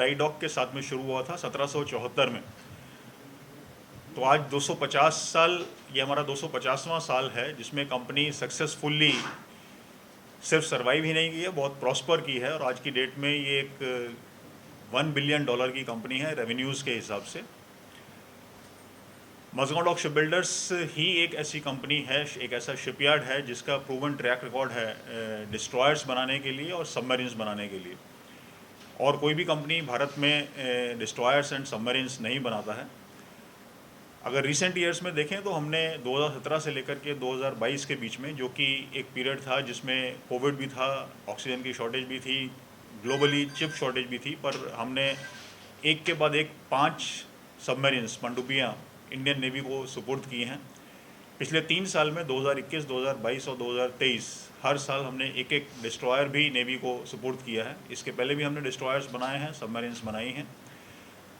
Dry dock के साथ में शुरू हुआ था 1774 में। तो आज 250 साल, ये हमारा 250वां साल है जिसमें कंपनी सक्सेसफुली सिर्फ सर्वाइव ही नहीं की है, बहुत प्रॉस्पर की है। और आज की डेट में ये एक $1 बिलियन की कंपनी है रेवेन्यूज़ के हिसाब से। मज़गांव डॉक शिपबिल्डर्स ही एक ऐसी कंपनी है, एक ऐसा शिपयार्ड है जिसका प्रूवन ट्रैक रिकॉर्ड है डिस्ट्रॉयर्स बनाने के लिए और सबमरीन्स बनाने के लिए। और कोई भी कंपनी भारत में डिस्ट्रॉयर्स एंड सबमरीन्स नहीं बनाता है। अगर रिसेंट ईयर्स में देखें तो हमने 2017 से लेकर के 2022 के बीच में, जो कि एक पीरियड था जिसमें कोविड भी था, ऑक्सीजन की शॉर्टेज भी थी, ग्लोबली चिप शॉर्टेज भी थी, पर हमने एक के बाद एक 5 सबमरीन्स पनडुब्बियाँ इंडियन नेवी को सुपुर्द की हैं। पिछले 3 साल में 2021, 2022 और 2023 हर साल हमने एक एक डिस्ट्रॉयर भी नेवी को सुपुर्द किया है। इसके पहले भी हमने डिस्ट्रॉयर्स बनाए हैं, सबमरीन्स बनाई हैं।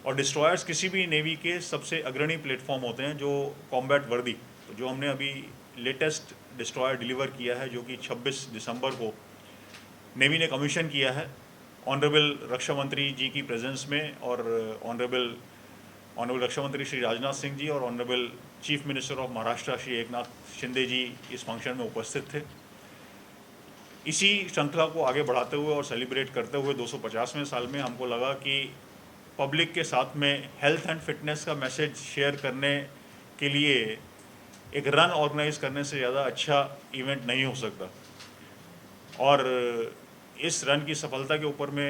और डिस्ट्रॉयर्स किसी भी नेवी के सबसे अग्रणी प्लेटफॉर्म होते हैं जो कॉम्बैट वर्दी। तो जो हमने अभी लेटेस्ट डिस्ट्रॉयर डिलीवर किया है, जो कि 26 दिसंबर को नेवी ने कमीशन किया है ऑनरेबल रक्षा मंत्री जी की प्रेजेंस में, और ऑनरेबल रक्षा मंत्री श्री राजनाथ सिंह जी और honourable chief minister of Maharashtra Shri Eknath Shinde ji इस फंक्शन में उपस्थित थे। इसी श्रृंखला को आगे बढ़ाते हुए और सेलिब्रेट करते हुए 250वें साल में हमको लगा कि पब्लिक के साथ में हेल्थ एंड फिटनेस का मैसेज शेयर करने के लिए एक रन ऑर्गेनाइज करने से ज़्यादा अच्छा इवेंट नहीं हो सकता। और इस रन की सफलता के ऊपर में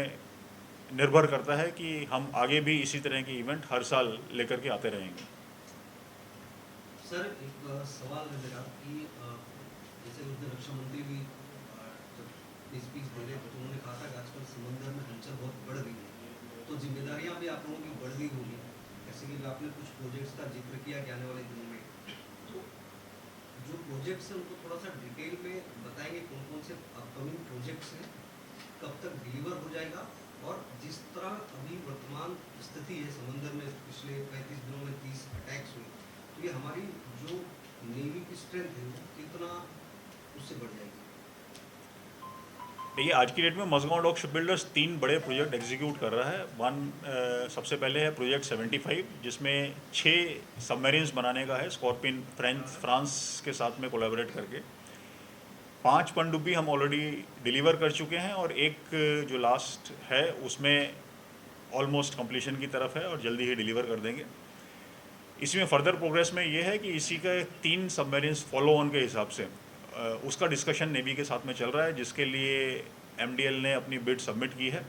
निर्भर करता है कि हम आगे भी इसी तरह के इवेंट हर साल लेकर के आते रहेंगे। सर, एक सवाल है मेरा कि जैसे उस दिन रक्षा मंत्री भी जब स्पीच बोले तो उन्होंने कहा था कि आजकल समंदर में हलचल बहुत बढ़ गई है, तो जिम्मेदारियां भी आप लोगों की बढ़ गई होगी। जैसे कि आपने कुछ प्रोजेक्ट्स का जिक्र किया कि आने वाले दिनों में, तो जो प्रोजेक्ट्स हैं उनको थोड़ा सा डिटेल में बताएंगे, कौन कौन से अपकमिंग प्रोजेक्ट्स हैं, कब तक डिलीवर हो जाएगा, और जिस तरह अभी वर्तमान स्थिति है समंदर में, पिछले 35 दिनों में 30 अटैक्स हुए, तो ये हमारी जो नेवी की स्ट्रेंथ है वो कितना उससे बढ़ जाएगी? देखिए, आज की डेट में मज़गांव डॉक शिपबिल्डर्स 3 बड़े प्रोजेक्ट एग्जीक्यूट कर रहा है। सबसे पहले है प्रोजेक्ट 75, जिसमें 6 सबमरीन्स बनाने का है, स्कॉर्पिन फ्रांस के साथ में कोलैबोरेट करके। 5 पनडुब्बी हम ऑलरेडी डिलीवर कर चुके हैं, और एक जो लास्ट है उसमें ऑलमोस्ट कंप्लीशन की तरफ है और जल्दी ही डिलीवर कर देंगे। इसमें फर्दर प्रोग्रेस में ये है कि इसी का 3 सबमरीन्स फॉलो ऑन के हिसाब से उसका डिस्कशन नेवी के साथ में चल रहा है, जिसके लिए MDL ने अपनी बिड सबमिट की है।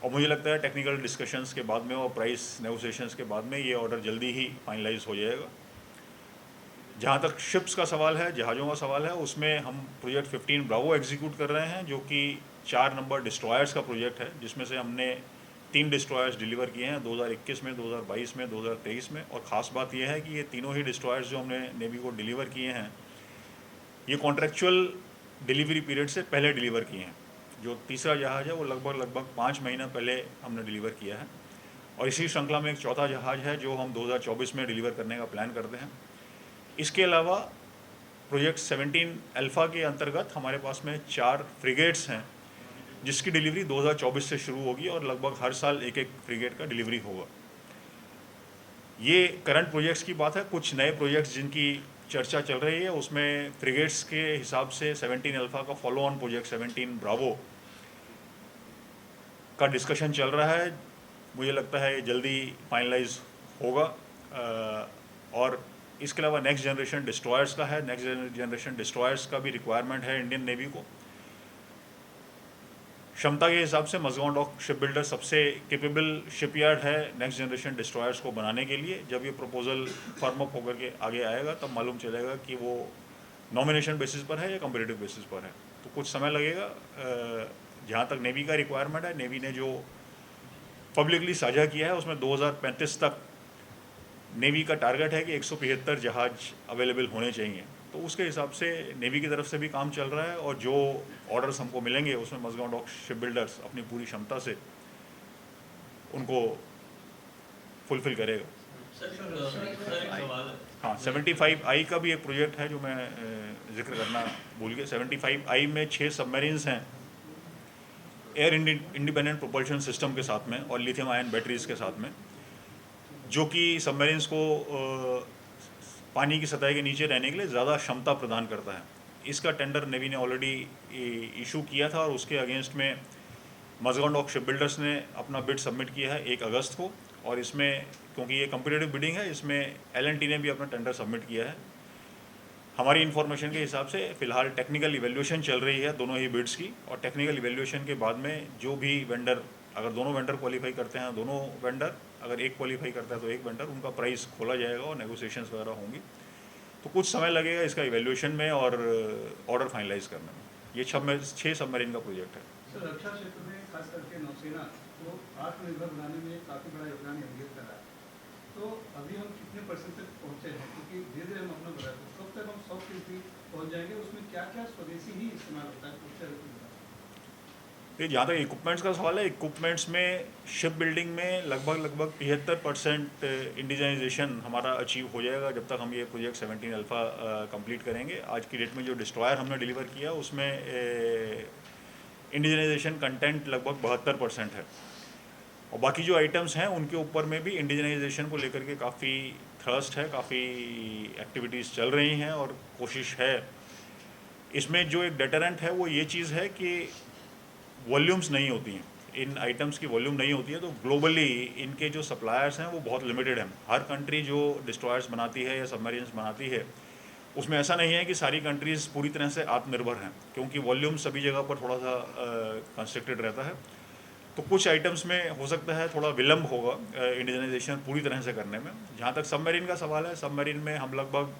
और मुझे लगता है टेक्निकल डिस्कशंस के बाद में और प्राइस नेगोशिएशंस के बाद में ये ऑर्डर जल्दी ही फाइनलाइज हो जाएगा। जहाँ तक शिप्स का सवाल है, जहाज़ों का सवाल है, उसमें हम प्रोजेक्ट 15 ब्रावो एग्जीक्यूट कर रहे हैं, जो कि 4 नंबर डिस्ट्रॉयर्स का प्रोजेक्ट है, जिसमें से हमने 3 डिस्ट्रॉयर्स डिलीवर किए हैं 2021 में, 2022 में, 2023 में। और ख़ास बात यह है कि ये तीनों ही डिस्ट्रॉयर्स जो हमने नेवी को डिलीवर किए हैं, ये कॉन्ट्रेक्चुअल डिलीवरी पीरियड से पहले डिलीवर किए हैं। जो तीसरा जहाज़ है वो लगभग 5 महीना पहले हमने डिलीवर किया है। और इसी श्रृंखला में एक चौथा जहाज़ है जो हम 2024 में डिलीवर करने का प्लान करते हैं। इसके अलावा प्रोजेक्ट 17 अल्फ़ा के अंतर्गत हमारे पास में 4 फ्रिगेट्स हैं, जिसकी डिलीवरी 2024 से शुरू होगी और लगभग हर साल एक एक फ्रिगेट का डिलीवरी होगा। ये करंट प्रोजेक्ट्स की बात है। कुछ नए प्रोजेक्ट्स जिनकी चर्चा चल रही है, उसमें फ्रिगेट्स के हिसाब से 17 अल्फ़ा का फॉलो ऑन प्रोजेक्ट 17 ब्रावो का डिस्कशन चल रहा है। मुझे लगता है ये जल्दी फाइनलाइज होगा। और इसके अलावा नेक्स्ट जनरेशन डिस्ट्रॉयर्स का है। नेक्स्ट जनरेशन डिस्ट्रॉयर्स का भी रिक्वायरमेंट है इंडियन नेवी को। क्षमता के हिसाब से मज़गांव डॉक शिपबिल्डर सबसे कैपेबल शिपयार्ड है नेक्स्ट जनरेशन डिस्ट्रॉयर्स को बनाने के लिए। जब ये प्रपोजल फर्म अप होकर के आगे आएगा तब मालूम चलेगा कि वो नॉमिनेशन बेसिस पर है या कम्पिटिटिव बेसिस पर है। तो कुछ समय लगेगा। जहाँ तक नेवी का रिक्वायरमेंट है, नेवी ने जो पब्लिकली साझा किया है उसमें 2035 तक नेवी का टारगेट है कि 175 जहाज़ अवेलेबल होने चाहिए। तो उसके हिसाब से नेवी की तरफ से भी काम चल रहा है, और जो ऑर्डर्स हमको मिलेंगे उसमें मज़गांव डॉक शिपबिल्डर्स अपनी पूरी क्षमता से उनको फुलफ़िल करेगा। हाँ, 75I का भी एक प्रोजेक्ट है जो मैं जिक्र करना भूल गया। 75I में 6 सबमरीन्स हैं, एयर इंडिपेंडेंट प्रोपल्शन सिस्टम के साथ में और लिथियम आयन बैटरीज के साथ में, जो कि सबमरीन्स को पानी की सतह के नीचे रहने के लिए ज़्यादा क्षमता प्रदान करता है। इसका टेंडर नेवी ने ऑलरेडी इशू किया था और उसके अगेंस्ट में मजगांव डॉक शिप बिल्डर्स ने अपना बिड सबमिट किया है 1 अगस्त को। और इसमें क्योंकि ये कम्पिटिटिव बिडिंग है, इसमें LNT ने भी अपना टेंडर सबमिट किया है। हमारी इन्फॉर्मेशन के हिसाब से फ़िलहाल टेक्निकल इवेल्यूशन चल रही है दोनों ही बिड्स की, और टेक्निकल इवेल्यूशन के बाद में जो भी वेंडर, अगर दोनों वेंडर क्वालिफाई करते हैं दोनों वेंडर, अगर एक क्वालिफाई करता है तो एक वेंडर, उनका प्राइस खोला जाएगा और नेगोशिएशंस वगैरह होंगी। तो कुछ समय लगेगा इसका इवेल्यूशन में और ऑर्डर फाइनलाइज करने में। ये 6 सबमरीन का प्रोजेक्ट है। सर, रक्षा क्षेत्र में खास करके नौसेना को आत्मनिर्भर बनाने में काफ़ी बड़ा योगदान इंडिया का रहा है। तो अभी हम कितने % तक पहुँचे हैं, क्योंकि धीरे धीरे हम अपना बढ़ा रहे हैं, कब तक हम 100% पहुँच जाएंगे? उसमें क्या क्या स्वदेशी ही इस्तेमाल होता है उससे? ये जहाँ तक इक्विपमेंट्स का सवाल है, इक्विपमेंट्स में शिप बिल्डिंग में लगभग 73% इंडिजनाइजेशन हमारा अचीव हो जाएगा जब तक हम ये प्रोजेक्ट 17 अल्फ़ा कंप्लीट करेंगे। आज की डेट में जो डिस्ट्रॉयर हमने डिलीवर किया उसमें इंडिजनाइजेशन कंटेंट लगभग 72% है, और बाकी जो आइटम्स हैं उनके ऊपर में भी इंडिजनाइजेशन को लेकर के काफ़ी थ्रस्ट है, काफ़ी एक्टिविटीज़ चल रही हैं और कोशिश है। इसमें जो एक डेटरेंट है वो ये चीज़ है कि वॉल्यूम्स नहीं होती हैं, इन आइटम्स की वॉल्यूम नहीं होती है, तो ग्लोबली इनके जो सप्लायर्स हैं वो बहुत लिमिटेड हैं। हर कंट्री जो डिस्ट्रॉयर्स बनाती है या सबमरीन्स बनाती है उसमें ऐसा नहीं है कि सारी कंट्रीज़ पूरी तरह से आत्मनिर्भर हैं, क्योंकि वॉल्यूम सभी जगह पर थोड़ा सा कंस्ट्रिक्टेड रहता है। तो कुछ आइटम्स में हो सकता है थोड़ा विलम्ब होगा इंडिजनाइजेशन पूरी तरह से करने में। जहाँ तक सबमरीन का सवाल है, सबमरीन में हम लगभग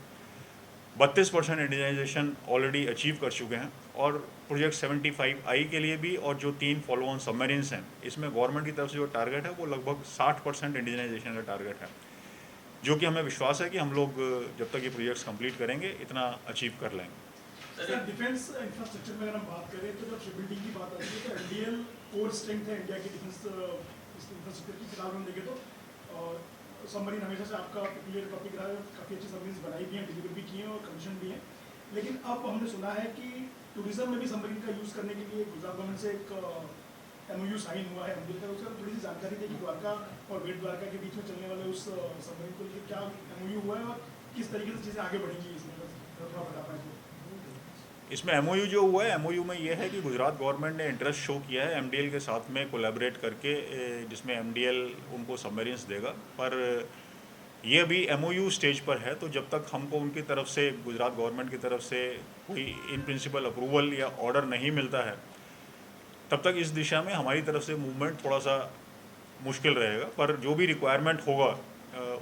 32% इंडिजनाइजेशन ऑलरेडी अचीव कर चुके हैं, और प्रोजेक्ट 75I के लिए भी और जो 3 फॉलो ऑन सबमरीन्स हैं, इसमें गवर्नमेंट की तरफ से जो टारगेट है वो लगभग 60% इंडिजनाइजेशन का टारगेट है, जो कि हमें विश्वास है कि हम लोग जब तक ये प्रोजेक्ट्स कंप्लीट करेंगे इतना अचीव कर लेंगे। सर, डिफेंस इंफ्रास्ट्रक्चर में अगर हम बात करें तो जब शिप बिल्डिंग की बात आती है तो एनडीएल कोर स्ट्रेंथ है इंडिया की डिफेंस इंफ्रास्ट्रक्चर की। फिलहाल हम देखें तो सबमरीन हमेशा से आपका पॉपुलर टॉपिक रहा है, काफ़ी अच्छी सबमरीन बनाई भी हैं, डिलीवर भी की हैं और कमीशन भी हैं। लेकिन अब हमने सुना है कि टूरिज्म में भी सबमरीन का यूज़ करने के लिए गुजरात गवर्नमेंट से एक MOU साइन हुआ है। हम उसका थोड़ी सी जानकारी दें कि द्वारका और बेट द्वारका के बीच में चलने वाले उस सबमरीन को लेकर क्या MOU हुआ है और किस तरीके से चीज़ें आगे बढ़ेंगी, इसमें थोड़ा बता पाएँ। इसमें MOU जो हुआ है, MOU में ये है कि गुजरात गवर्नमेंट ने इंटरेस्ट शो किया है MDL के साथ में कोलैबोरेट करके, जिसमें MDL उनको सबमरीन्स देगा, पर ये अभी MOU स्टेज पर है। तो जब तक हमको उनकी तरफ से, गुजरात गवर्नमेंट की तरफ से कोई इन प्रिंसिपल अप्रूवल या ऑर्डर नहीं मिलता है, तब तक इस दिशा में हमारी तरफ से मूवमेंट थोड़ा सा मुश्किल रहेगा। पर जो भी रिक्वायरमेंट होगा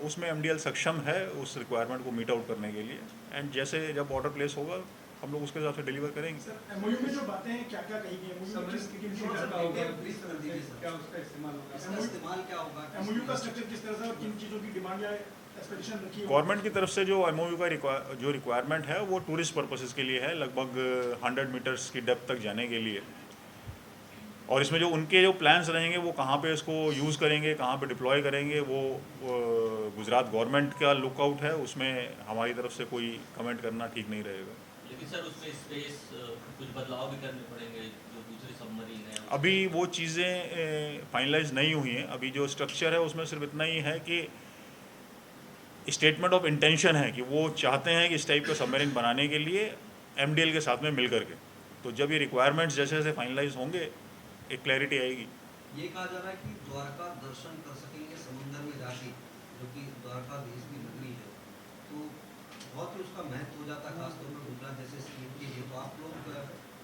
उसमें MDL सक्षम है उस रिक्वायरमेंट को मीट आउट करने के लिए, एंड जैसे जब ऑर्डर प्लेस होगा हम लोग उसके हिसाब से डिलीवर करेंगे। सर, MOU में जो बातें हैं क्या क्या कही गई हैं, MOU क्या उसका इस्तेमाल होगा, इस्तेमाल क्या होगा, MOU का स्ट्रक्चर किस तरह से और किन चीज़ों की डिमांड या एक्सपेक्टेशन रखी है? गवर्नमेंट की तरफ से जो MOU का जो रिक्वायरमेंट है वो टूरिस्ट पर्पसेस के लिए है, लगभग 100 मीटर्स की डेप्थ तक जाने के लिए। और इसमें जो उनके जो प्लान्स रहेंगे वो कहाँ पे इसको यूज़ करेंगे, कहाँ पे डिप्लॉय करेंगे, वो गुजरात गवर्नमेंट का लुकआउट है, उसमें हमारी तरफ से कोई कमेंट करना ठीक नहीं रहेगा। लेकिन सर उसमें स्पेस कुछ बदलाव भी करने पड़ेंगे, जो दूसरी सबमरीन है अभी वो चीज़ें फाइनलाइज नहीं हुई हैं। अभी जो स्ट्रक्चर है उसमें सिर्फ इतना ही है कि स्टेटमेंट ऑफ इंटेंशन है कि वो चाहते हैं कि इस टाइप का सबमरीन बनाने के लिए MDL के साथ में मिल करके। तो जब ये रिक्वायरमेंट्स जैसे जैसे फाइनलाइज होंगे एक क्लैरिटी आएगी। ये कहा जा रहा है कि द्वारका दर्शन कर सकेंगे समुद्र में जाके, जो कि द्वारका देश की नगरी है, तो बहुत ही उसका महत्व हो जाता है, खासतौर पर गुजरात जैसे स्टेट के लिए। तो आप लोग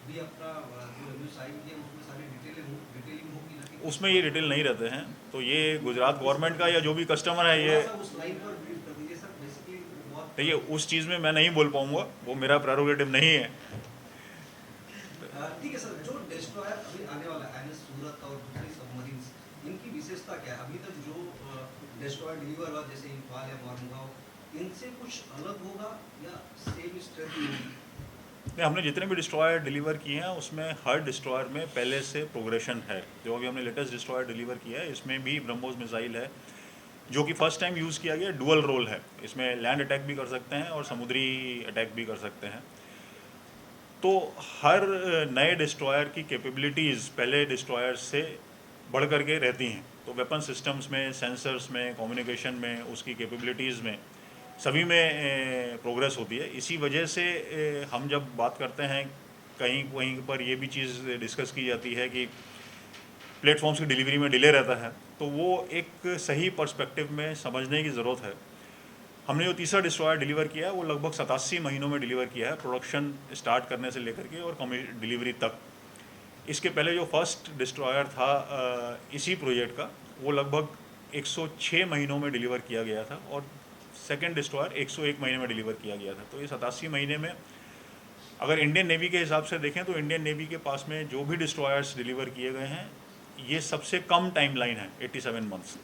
भी अपना जो MOU साइन किया उसमें सारी डिटेलिंग होगी ना? उसमें ये डिटेल नहीं रहते हैं, तो ये गुजरात गवर्नमेंट का या जो भी कस्टमर है, ये उस लाइन पर ब्रीफ कर दीजिए सर। बेसिकली बहुत देखिए उस चीज़ में मैं नहीं बोल पाऊँगा, वो मेरा प्रेरोगेटिव नहीं है। ठीक है सर। जो डिस्ट्रॉयर अभी आने वाला है NS सूरत और दूसरी सबमरीन्स, इनकी विशेषता क्या है? अभी तक जो डिस्ट्रॉयर डिलीवर हुआ जैसे इम्फाल या मोरमुगांव, इनसे कुछ अलग होगा या सेम स्ट्रेंथ होगी? नहीं, हमने जितने भी डिस्ट्रॉयर डिलीवर किए हैं उसमें हर डिस्ट्रॉयर में पहले से प्रोग्रेशन है। जो अभी हमने लेटेस्ट डिस्ट्रॉयर डिलीवर किया है इसमें भी ब्रह्मोस मिसाइल है, जो कि फर्स्ट टाइम यूज़ किया गया, डुअल रोल है। इसमें लैंड अटैक भी कर सकते हैं और समुद्री अटैक भी कर सकते हैं। तो हर नए डिस्ट्रॉयर की कैपेबिलिटीज़ पहले डिस्ट्रॉयर से बढ़ कर के रहती हैं। तो वेपन सिस्टम्स में, सेंसर्स में, कम्युनिकेशन में, उसकी कैपेबिलिटीज़ में, सभी में प्रोग्रेस होती है। इसी वजह से हम जब बात करते हैं कहीं कहीं पर ये भी चीज़ डिस्कस की जाती है कि प्लेटफॉर्म्स की डिलीवरी में डिले रहता है, तो वो एक सही पर्सपेक्टिव में समझने की ज़रूरत है। हमने जो तीसरा डिस्ट्रॉयर डिलीवर किया है वो लगभग 87 महीनों में डिलीवर किया है, प्रोडक्शन स्टार्ट करने से लेकर के और डिलीवरी तक। इसके पहले जो फर्स्ट डिस्ट्रॉयर था इसी प्रोजेक्ट का, वो लगभग 106 महीनों में डिलीवर किया गया था और सेकंड डिस्ट्रॉयर 101 महीने में डिलीवर किया गया था। तो ये 87 महीने में अगर इंडियन नेवी के हिसाब से देखें तो इंडियन नेवी के पास में जो भी डिस्ट्रॉयर्स डिलीवर किए गए हैं, ये सबसे कम टाइमलाइन है 87 मंथ्स।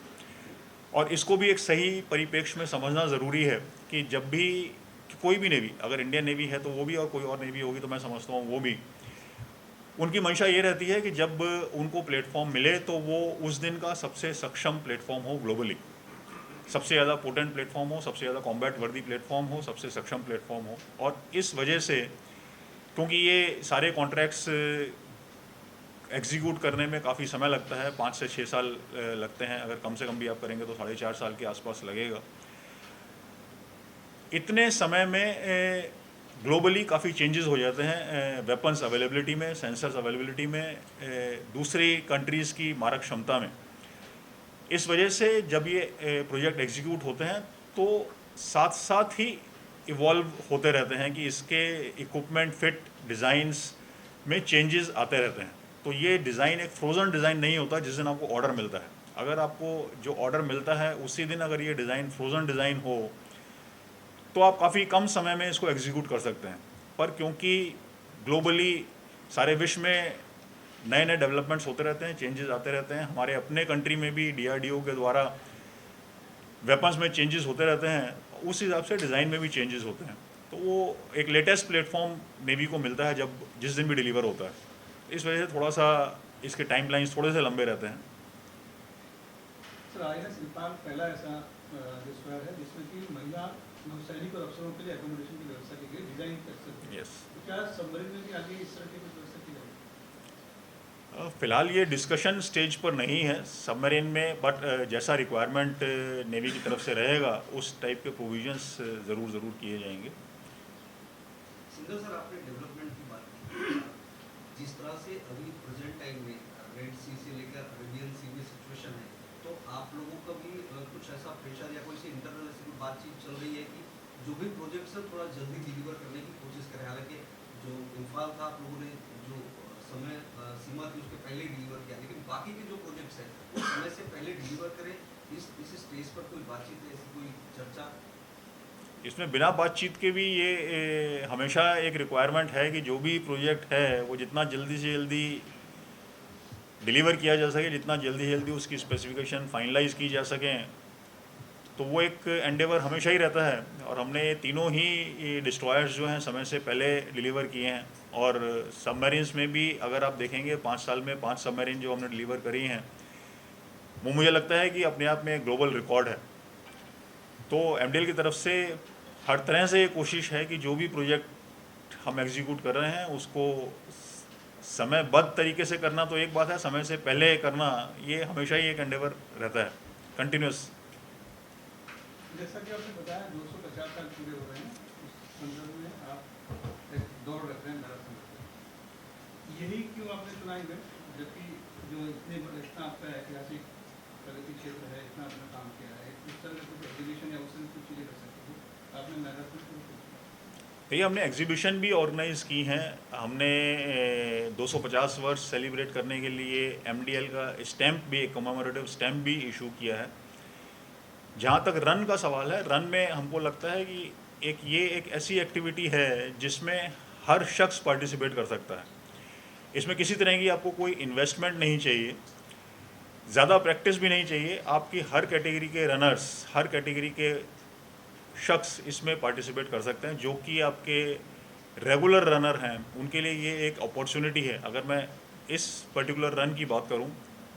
और इसको भी एक सही परिप्रेक्ष्य में समझना ज़रूरी है कि जब भी कोई भी नेवी, अगर इंडियन नेवी है तो वो भी और कोई और नेवी होगी तो मैं समझता हूँ वो भी, उनकी मंशा ये रहती है कि जब उनको प्लेटफॉर्म मिले तो वो उस दिन का सबसे सक्षम प्लेटफॉर्म हो ग्लोबली, सबसे ज़्यादा पोटेंट प्लेटफॉर्म हो, सबसे ज़्यादा कॉम्बैट वर्दी प्लेटफॉर्म हो, सबसे सक्षम प्लेटफॉर्म हो। और इस वजह से क्योंकि ये सारे कॉन्ट्रैक्ट्स एग्जीक्यूट करने में काफ़ी समय लगता है, 5 से 6 साल लगते हैं, अगर कम से कम भी आप करेंगे तो 4.5 साल के आसपास लगेगा। इतने समय में ग्लोबली काफ़ी चेंजेस हो जाते हैं वेपन्स अवेलेबिलिटी में, सेंसर्स अवेलेबिलिटी में, दूसरी कंट्रीज़ की मारक क्षमता में। इस वजह से जब ये प्रोजेक्ट एग्जीक्यूट होते हैं तो साथ साथ ही इवॉल्व होते रहते हैं कि इसके इक्विपमेंट फिट डिज़ाइंस में चेंजेस आते रहते हैं। तो ये डिज़ाइन एक फ्रोज़न डिज़ाइन नहीं होता जिस दिन आपको ऑर्डर मिलता है। अगर आपको जो ऑर्डर मिलता है उसी दिन अगर ये डिज़ाइन फ्रोज़न डिज़ाइन हो तो आप काफ़ी कम समय में इसको एग्जीक्यूट कर सकते हैं। पर क्योंकि ग्लोबली सारे विश्व में नए नए डेवलपमेंट्स होते रहते हैं, चेंजेस आते रहते हैं, हमारे अपने कंट्री में भी DRDO के द्वारा वेपन्स में चेंजेस होते रहते हैं, उस हिसाब से डिज़ाइन में भी चेंजेस होते हैं। तो वो एक लेटेस्ट प्लेटफॉर्म नेवी को मिलता है जब जिस दिन भी डिलीवर होता है। इस वजह से थोड़ा सा इसके टाइमलाइंस थोड़े से लंबे रहते हैं। सर, INS इल्फान पहला ऐसा डिस्ट्रॉयर है जिसमें कि महिला नौसैनिक और अफसरों के लिए एकोमोडेशन की व्यवस्था की गई, डिजाइन कर सकते हैं। यस, तो क्या सबमरीन में भी आगे इस तरह की कुछ व्यवस्था की जाएगी? फ़िलहाल ये डिस्कशन स्टेज पर नहीं है सबमरीन में, बट जैसा रिक्वायरमेंट नेवी की तरफ से रहेगा उस टाइप के प्रोविजंस ज़रूर किए जाएंगे। सिंघल सर, आपने डेवलपमेंट की बात की, जिस तरह से अभी प्रेजेंट टाइम में रेड सी से लेकर अरेबियन सी में सिचुएशन है, तो आप लोगों का भी कुछ ऐसा प्रेशर या कोई सी इंटरनल ऐसी कोई बातचीत चल रही है कि जो भी प्रोजेक्ट्स है थोड़ा जल्दी डिलीवर करने की कोशिश करें? हालांकि जो इम्फाल था आप लोगों ने जो समय सीमा थी उसके पहले डिलीवर किया, लेकिन बाकी के जो प्रोजेक्ट्स हैं वो समय से पहले डिलीवर करें। इस स्टेज पर कोई बातचीत, ऐसी कोई चर्चा? इसमें बिना बातचीत के भी ये हमेशा एक रिक्वायरमेंट है कि जो भी प्रोजेक्ट है वो जितना जल्दी से जल्दी डिलीवर किया जा सके, जितना जल्दी से जल्दी उसकी स्पेसिफिकेशन फाइनलाइज की जा सकें, तो वो एक एंडेवर हमेशा ही रहता है। और हमने तीनों ही डिस्ट्रॉयर्स जो हैं समय से पहले डिलीवर किए हैं। और सबमरीन्स में भी अगर आप देखेंगे 5 साल में 5 सबमरीन जो हमने डिलीवर करी हैं, वो मुझे लगता है कि अपने आप में एक ग्लोबल रिकॉर्ड है। तो MDL की तरफ से हर तरह से ये कोशिश है कि जो भी प्रोजेक्ट हम एग्जीक्यूट कर रहे हैं उसको समयबद्ध तरीके से करना तो एक बात है, समय से पहले करना ये हमेशा ही एक एंडेवर रहता है, कंटिन्यूस। जैसा कि आपने बताया 250 साल पूरे हो रहे हैं, उस संदर्भ में आप एक दौड़ रख रहे हैं मैराथन। यही क्यों आपने चुना है, जबकि जो इतना आपका ऐतिहासिक प्रगति क्षेत्र है, इतना आपने काम किया है, इस तरह का कुछ एग्जीबिशन या उस तरह कुछ चीज़ें कर सकते हो, आपने मैराथन क्यों किया? तो ये हमने एग्जीबिशन भी ऑर्गेनाइज़ की हैं। हमने 250 वर्ष सेलिब्रेट करने के लिए MDL का स्टैम्प भी, एक कमेमोरेटिव स्टैम्प भी इशू किया है। जहाँ तक रन का सवाल है, रन में हमको लगता है कि ये एक ऐसी एक्टिविटी है जिसमें हर शख्स पार्टिसिपेट कर सकता है। इसमें किसी तरह की आपको कोई इन्वेस्टमेंट नहीं चाहिए, ज़्यादा प्रैक्टिस भी नहीं चाहिए। आपकी हर कैटेगरी के रनर्स, हर कैटेगरी के शख्स इसमें पार्टिसिपेट कर सकते हैं। जो कि आपके रेगुलर रनर हैं उनके लिए ये एक अपॉर्चुनिटी है। अगर मैं इस पर्टिकुलर रन की बात करूं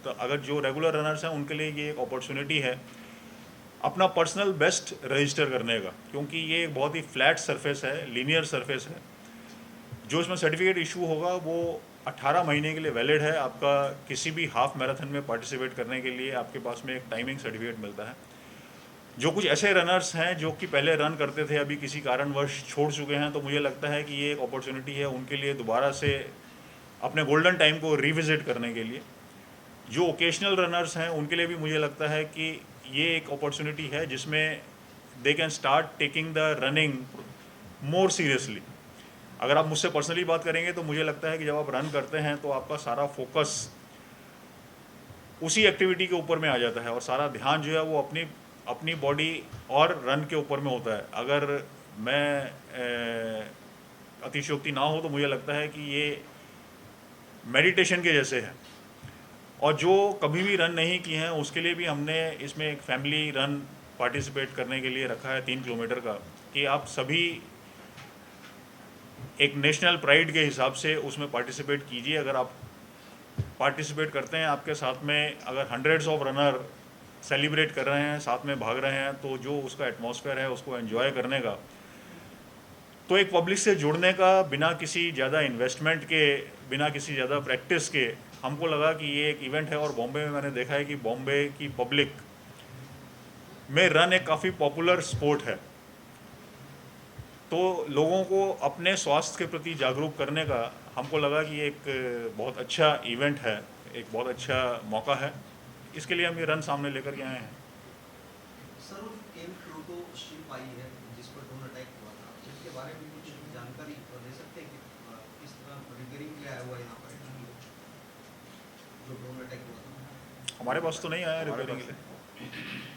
तो अगर जो रेगुलर रनर्स हैं उनके लिए ये एक अपॉर्चुनिटी है अपना पर्सनल बेस्ट रजिस्टर करने का, क्योंकि ये एक बहुत ही फ्लैट सरफेस है, लीनियर सरफेस है। जो इसमें सर्टिफिकेट इशू होगा वो 18 महीने के लिए वैलिड है। आपका किसी भी हाफ मैराथन में पार्टिसिपेट करने के लिए आपके पास में एक टाइमिंग सर्टिफिकेट मिलता है। जो कुछ ऐसे रनर्स हैं जो कि पहले रन करते थे, अभी किसी कारणवश छोड़ चुके हैं, तो मुझे लगता है कि ये एक अपॉर्चुनिटी है उनके लिए दोबारा से अपने गोल्डन टाइम को रिविजिट करने के लिए। जो ओकेशनल रनर्स हैं उनके लिए भी मुझे लगता है कि ये एक अपॉर्चुनिटी है जिसमें they can start taking the running more seriously. अगर आप मुझसे पर्सनली बात करेंगे तो मुझे लगता है कि जब आप रन करते हैं तो आपका सारा फोकस उसी एक्टिविटी के ऊपर में आ जाता है और सारा ध्यान जो है वो अपनी बॉडी और रन के ऊपर में होता है। अगर मैं अतिशयोक्ति ना हो तो मुझे लगता है कि ये मेडिटेशन के जैसे है। और जो कभी भी रन नहीं किए हैं उसके लिए भी हमने इसमें एक फैमिली रन पार्टिसिपेट करने के लिए रखा है 3 किलोमीटर का, कि आप सभी एक नेशनल प्राइड के हिसाब से उसमें पार्टिसिपेट कीजिए। अगर आप पार्टिसिपेट करते हैं, आपके साथ में अगर हंड्रेड्स ऑफ रनर सेलिब्रेट कर रहे हैं, साथ में भाग रहे हैं, तो जो उसका एटमॉस्फेयर है उसको एंजॉय करने का, तो एक पब्लिक से जुड़ने का बिना किसी ज़्यादा इन्वेस्टमेंट के, बिना किसी ज़्यादा प्रैक्टिस के, हमको लगा कि ये एक इवेंट है। और बॉम्बे में मैंने देखा है कि बॉम्बे की पब्लिक में रन एक काफ़ी पॉपुलर स्पोर्ट है। तो लोगों को अपने स्वास्थ्य के प्रति जागरूक करने का हमको लगा कि एक बहुत अच्छा इवेंट है, एक बहुत अच्छा मौका है। इसके लिए हम ये रन सामने लेकर के आए हैं। सर वो केन प्लूटो शिप आई है जिस पर ड्रोन अटैक हुआ था, इसके बारे में कुछ जानकारी दे सकते हैं कि किस तरह रिपेयरिंग के लिए आया हुआ है यहाँ पर जो ड्रोन अटैक हुआ था? हमारे पास तो नहीं आया रिपेयरिंग के लिए।